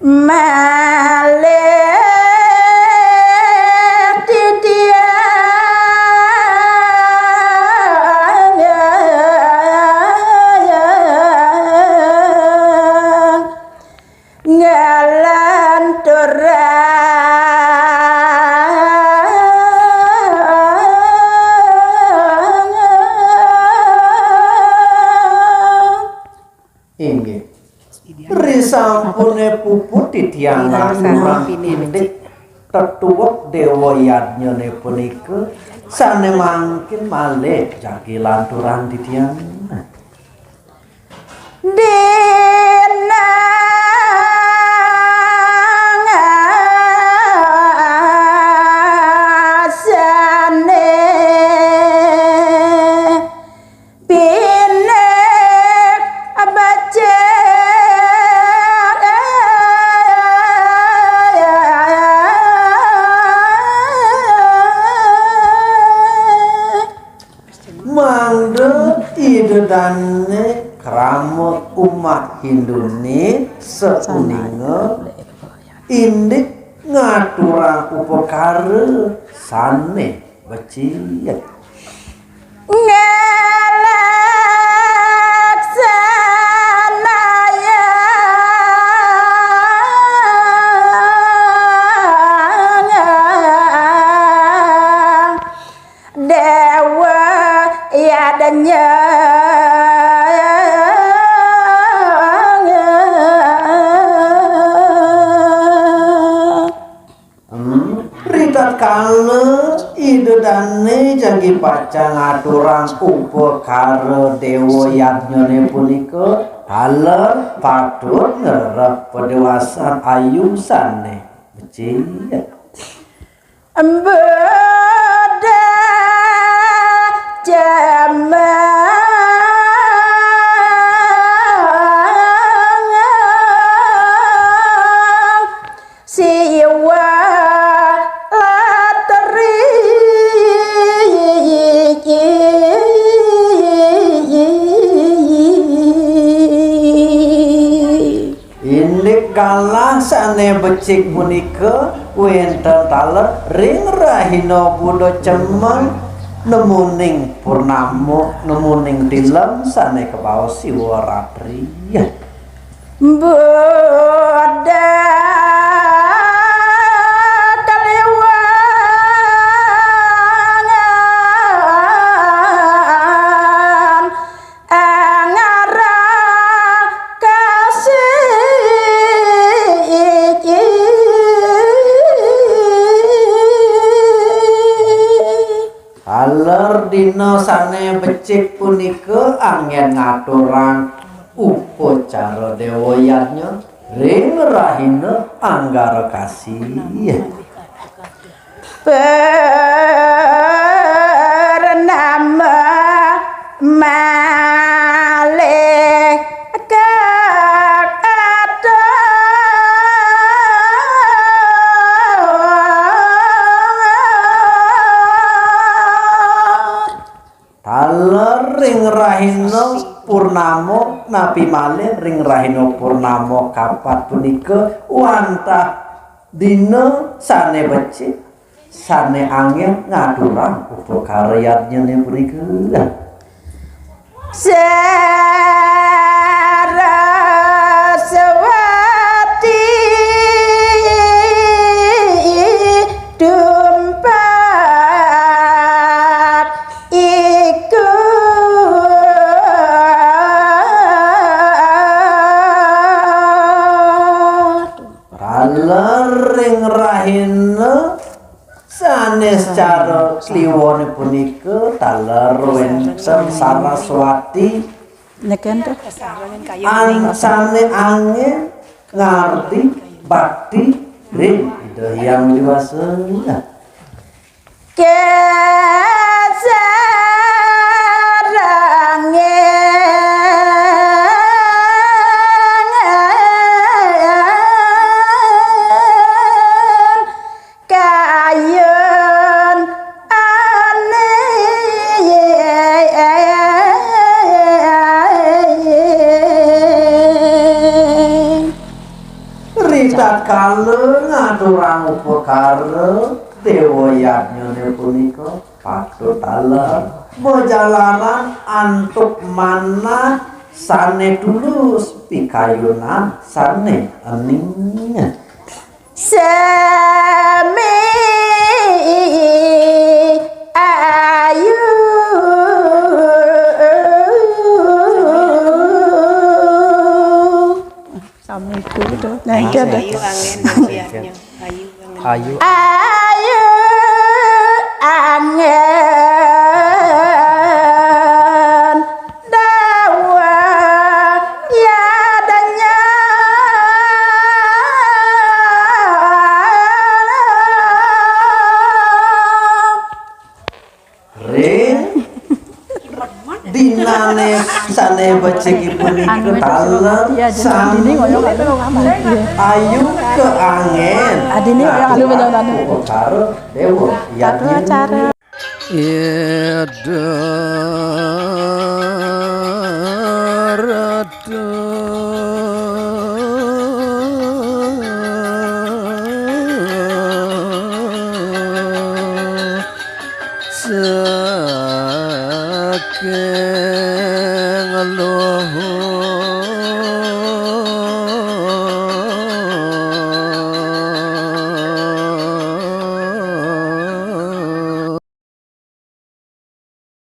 malih didiang ngalanturang inggih risampune puput titiang ngaturang indik tetuwek dewa yadnyane punika sane mangkin malih jagi lanturan titiang dina ngasane pinek baca mangde idedane kramot umat Hindune seuninga indik ngaturang upakara sane becik dewa yadanya rikat kala idedane jagi paca ngaturang upakara dewa yadnyane punika haler patut ngerep pedewasan ayu sane becik beda jamang siwa lateri indik kalah sane becik punika wenten taler ring rahina budo cemeng nemuning purnama nemuning dilem sane kebaos siwa ratri Buddha kaliwangan angara kasih haler dina sane becik punika angin ngaturang upacara dewa yadnya ring rahina anggara kasih bernama malih taler ring rahina purnama napi malih ring rahina purnama kapat punika wantah dina sane becik sane angin ngaturang upakara yadnyane punika Saraswati dumpat iku ring rahina sanes cara kliwone punika taler wenten Saraswati neken tuh sane angin ngarti bakti ring yang dewasa kita kala ngaturang upakara dewa yadnyane punika patut ala bojalaran antuk manah sane tulus pikayunan sane ening sami ayu sami itu nah itu ada Ayu angin dan siapnya. Ayu angin. ayu ayu angin dawa yadanya ring dinane sane beceki punika talam sami ayu ke angin Adine yang alu benar-benar. upakara dewa yadnyane cara Sakit